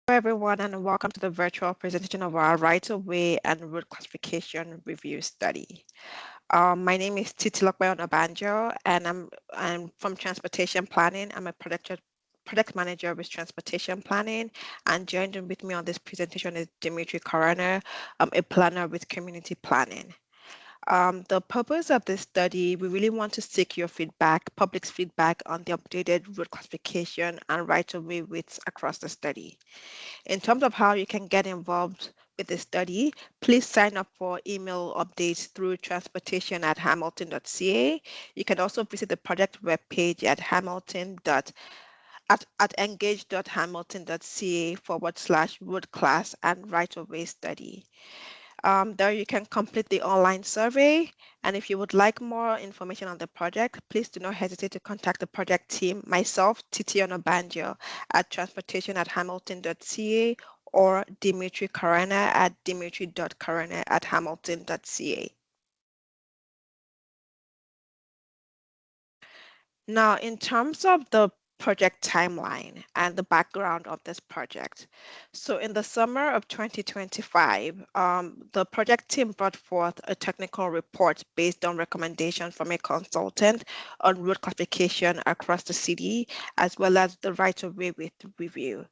Hello, everyone, and welcome to the virtual presentation of our right-of-way and road classification review study. My name is Titilokwe Onabanjo, and I'm from Transportation Planning. I'm a product manager with Transportation Planning, and joining with me on this presentation is Dimitri Coroner, a planner with Community Planning. The purpose of this study, we really want to seek your feedback, public's feedback on the updated road classification and right-of-way widths across the study. In terms of how you can get involved with the study, please sign up for email updates through transportation@hamilton.ca. You can also visit the project webpage at engage.hamilton.ca/road class and right-of-way study. There you can complete the online survey. And if you would like more information on the project, please do not hesitate to contact the project team, myself, Titiana Banjo, at transportation@hamilton.ca or Dimitri Karana at dimitri.karana@hamilton.ca. Now, in terms of the project timeline and the background of this project. So in the summer of 2025, the project team brought forth a technical report based on recommendations from a consultant on road classification across the city, as well as the right-of-way width review.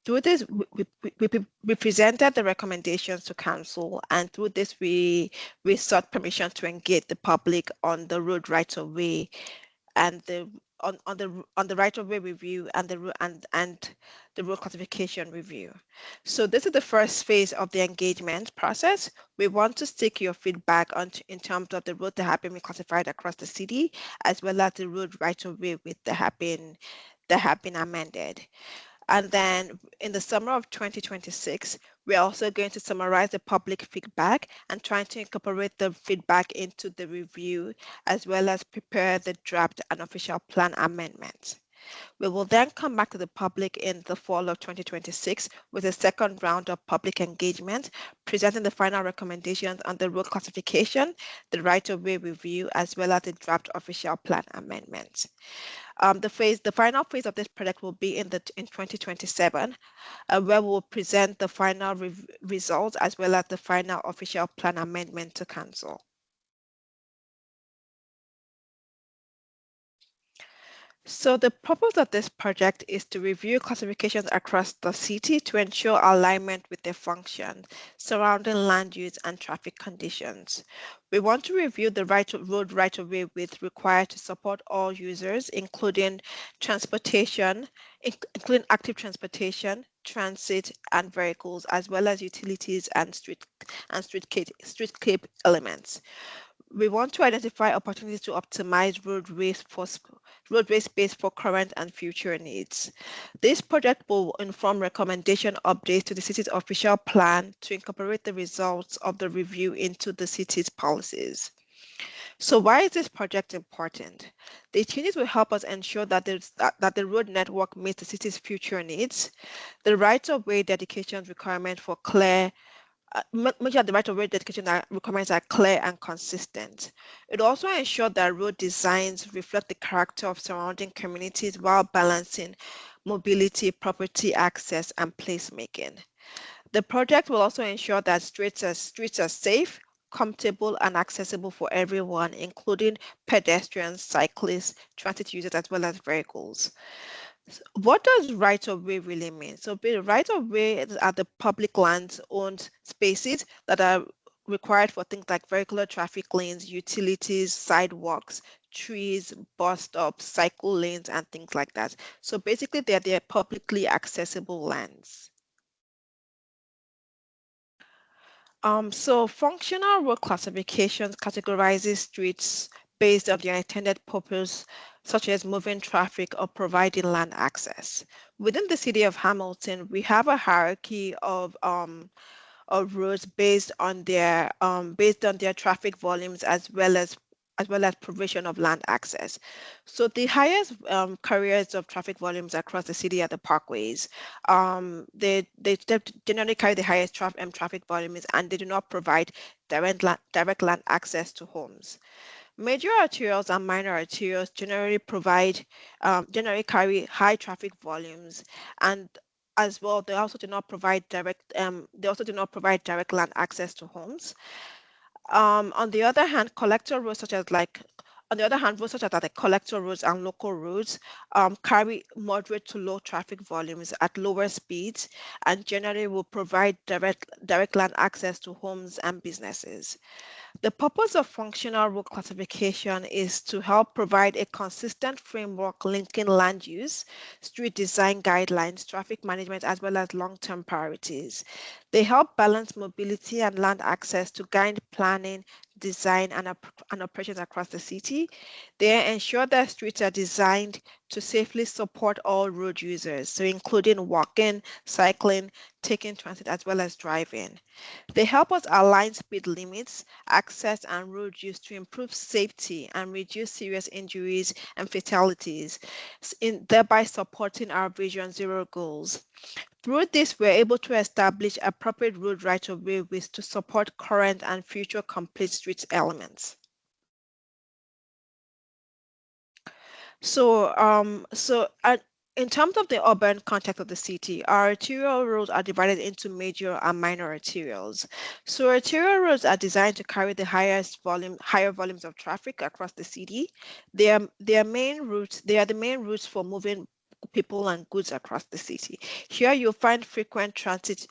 Through this, we presented the recommendations to council, and through this, we sought permission to engage the public on the road right-of-way and the right of way review and the road classification review. So this is the first phase of the engagement process. We want to seek your feedback in terms of the road that have been reclassified across the city, as well as the road right of way with that have been amended. And then in the summer of 2026, we're also going to summarize the public feedback and trying to incorporate the feedback into the review, as well as prepare the draft and official plan amendments. We will then come back to the public in the fall of 2026 with a second round of public engagement, presenting the final recommendations on the road classification, the right-of-way review, as well as the draft official plan amendments. The final phase of this project will be in 2027, where we'll present the final results as well as the final official plan amendment to council. So the purpose of this project is to review classifications across the city to ensure alignment with their function, surrounding land use and traffic conditions. We want to review the road right-of-way width required to support all users, including transportation, including active transportation, transit, and vehicles, as well as utilities and streetscape elements. We want to identify opportunities to optimize roadway space for current and future needs. This project will inform recommendation updates to the city's official plan to incorporate the results of the review into the city's policies. So why is this project important? The changes will help us ensure that the road network meets the city's future needs. The right-of-way dedication requirement for clear much of the right-of-way dedication requirements are clear and consistent. It also ensures that road designs reflect the character of surrounding communities while balancing mobility, property access, and placemaking. The project will also ensure that streets are safe, comfortable, and accessible for everyone, including pedestrians, cyclists, transit users, as well as vehicles. What does right of way really mean? So right of way are the public lands owned spaces that are required for things like vehicular traffic lanes, utilities, sidewalks, trees, bus stops, cycle lanes, and things like that. So basically they're publicly accessible lands. So functional road classifications categorizes streets based on their intended purpose, such as moving traffic or providing land access. Within the city of Hamilton, we have a hierarchy of roads based on their traffic volumes as well as provision of land access. So the highest carriers of traffic volumes across the city are the parkways. They generally carry the highest traffic volumes, and they do not provide direct land access to homes. Major arterials and minor arterials generally carry high traffic volumes, and as well. They also do not provide direct land access to homes. On the other hand, collector roads such as like on the other hand, roads such as like collector roads and local roads carry moderate to low traffic volumes at lower speeds and generally will provide direct land access to homes and businesses. The purpose of functional road classification is to help provide a consistent framework linking land use, street design guidelines, traffic management, as well as long-term priorities. They help balance mobility and land access to guide planning, design, and operations across the city. They ensure that streets are designed to safely support all road users, so including walking, cycling, taking transit, as well as driving. They help us align speed limits, access, and road use to improve safety and reduce serious injuries and fatalities, thereby supporting our Vision Zero goals. Through this, we're able to establish appropriate road right-of-way with to support current and future complete street elements. In terms of the urban context of the city, our arterial roads are divided into major and minor arterials. So arterial roads are designed to carry the higher volumes of traffic across the city. They are the main routes for moving people and goods across the city. Here you'll find frequent transit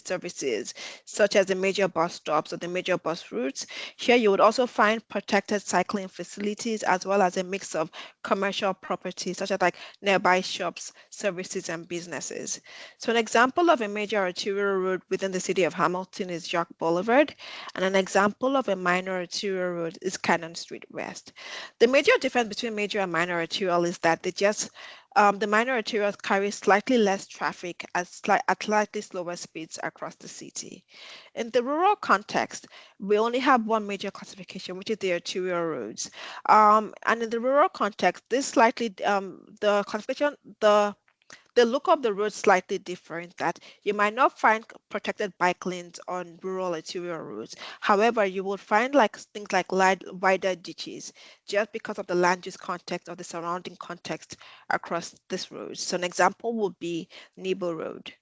services, such as the major bus stops or the major bus routes. Here you would also find protected cycling facilities as well as a mix of commercial properties such as like nearby shops, services, and businesses. So an example of a major arterial road within the city of Hamilton is York Boulevard, and an example of a minor arterial road is Cannon Street West. The major difference between major and minor arterial is that the minor arterials carry slightly less traffic at slightly slower speeds across the city. In the rural context, we only have one major classification, which is the arterial roads. And in the rural context, the classification, the look of the road slightly different that you might not find protected bike lanes on rural arterial roads. However, you will find like things like wider ditches just because of the land use context or the surrounding context across this road. So an example would be Nebo Road.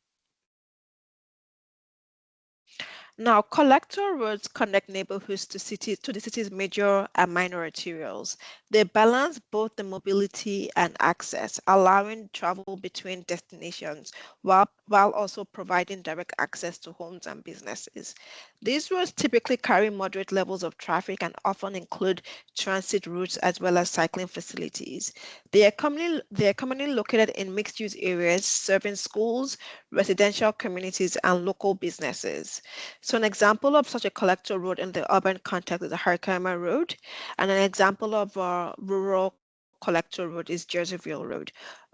Now, collector roads connect neighborhoods to the city's major and minor arterials. They balance both the mobility and access, allowing travel between destinations while also providing direct access to homes and businesses. These roads typically carry moderate levels of traffic and often include transit routes as well as cycling facilities. They are commonly located in mixed-use areas serving schools, residential communities, and local businesses. So an example of such a collector road in the urban context is the Harikama Road, and an example of a rural collector road is Jerseyville Road.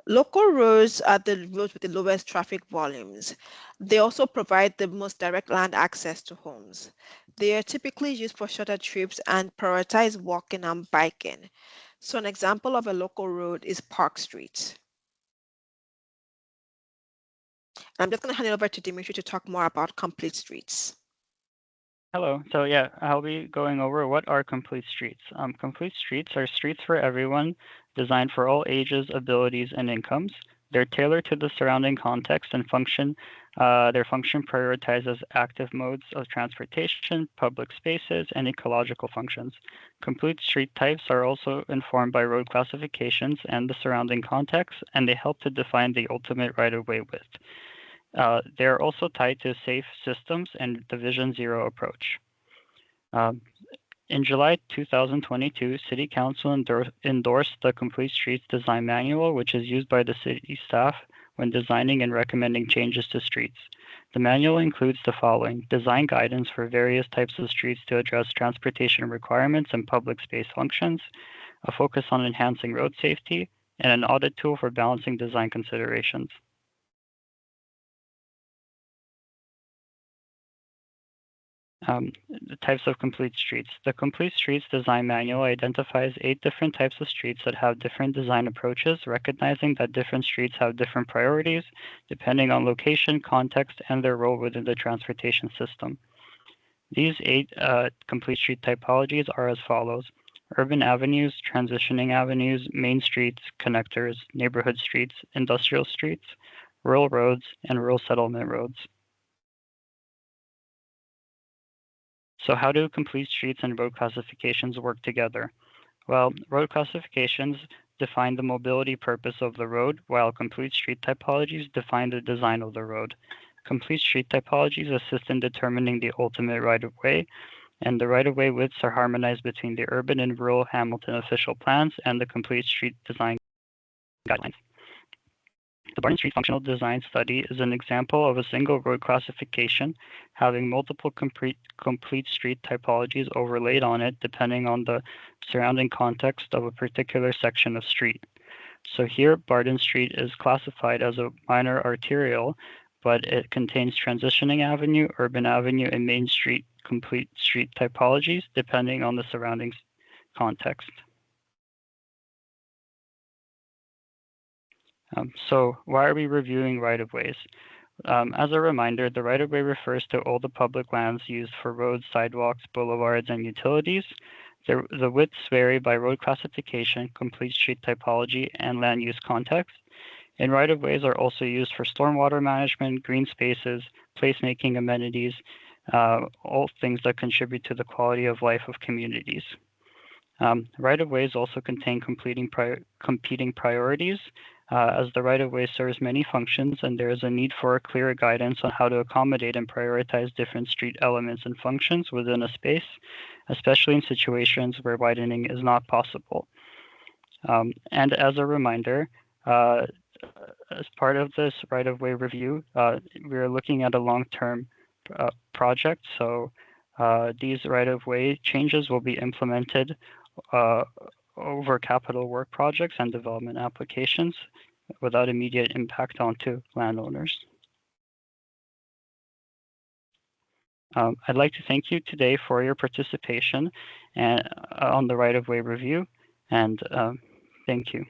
Local roads are the roads with the lowest traffic volumes. They also provide the most direct land access to homes. They are typically used for shorter trips and prioritize walking and biking. So an example of a local road is Park Street. I'm just going to hand it over to Dimitri to talk more about complete streets. Hello. So yeah, I'll be going over what are complete streets. Complete streets are streets for everyone, designed for all ages, abilities, and incomes. They're tailored to the surrounding context and function. Their function prioritizes active modes of transportation, public spaces, and ecological functions. Complete street types are also informed by road classifications and the surrounding context, and they help to define the ultimate right-of-way width. They are also tied to safe systems and the Vision Zero approach. Um, in July 2022, City Council endorsed the Complete Streets Design Manual, which is used by the city staff when designing and recommending changes to streets. The manual includes the following: design guidance for various types of streets to address transportation requirements and public space functions, a focus on enhancing road safety, and an audit tool for balancing design considerations. The types of complete streets. The Complete Streets Design Manual identifies 8 different types of streets that have different design approaches, recognizing that different streets have different priorities depending on location, context, and their role within the transportation system. These 8 complete street typologies are as follows: urban avenues, transitioning avenues, main streets, connectors, neighborhood streets, industrial streets, rural roads, and rural settlement roads. So how do complete streets and road classifications work together? Well, road classifications define the mobility purpose of the road, while complete street typologies define the design of the road. Complete street typologies assist in determining the ultimate right-of-way, and the right-of-way widths are harmonized between the urban and rural Hamilton official plans and the complete street design guidelines. The Barton Street Functional Design Study is an example of a single road classification having multiple complete street typologies overlaid on it depending on the surrounding context of a particular section of street. So here, Barton Street is classified as a minor arterial, but it contains transitioning avenue, urban avenue, and main street complete street typologies depending on the surrounding context. So why are we reviewing right-of-ways? As a reminder, the right-of-way refers to all the public lands used for roads, sidewalks, boulevards, and utilities. The widths vary by road classification, complete street typology, and land use context. And right-of-ways are also used for stormwater management, green spaces, placemaking amenities, all things that contribute to the quality of life of communities. Right-of-ways also contain competing priorities, as the right-of-way serves many functions, and there is a need for a clear guidance on how to accommodate and prioritize different street elements and functions within a space, especially in situations where widening is not possible. And as a reminder, as part of this right-of-way review, we are looking at a long-term project, so these right-of-way changes will be implemented over capital work projects and development applications without immediate impact onto landowners. I'd like to thank you today for your participation and, on the right-of-way review, and thank you.